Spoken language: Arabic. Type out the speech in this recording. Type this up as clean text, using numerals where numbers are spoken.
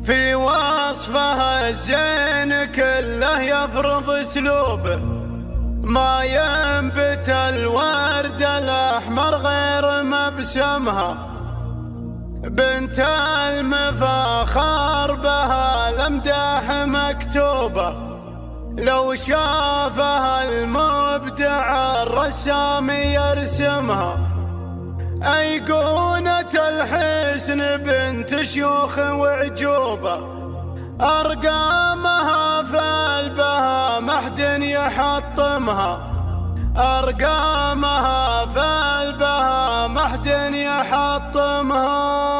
في وصفها الزين كله يفرض اسلوبه، ما ينبت الورد الاحمر غير مبسمها، بنت المفاخر بها الامداح مكتوبه، لو شافها المبدع الرسام يرسمها. أيقونة الحسن بنت شيوخ وعجوبة، أرقامها في البها محد يحطمها، أرقامها في البها محد يحطمها.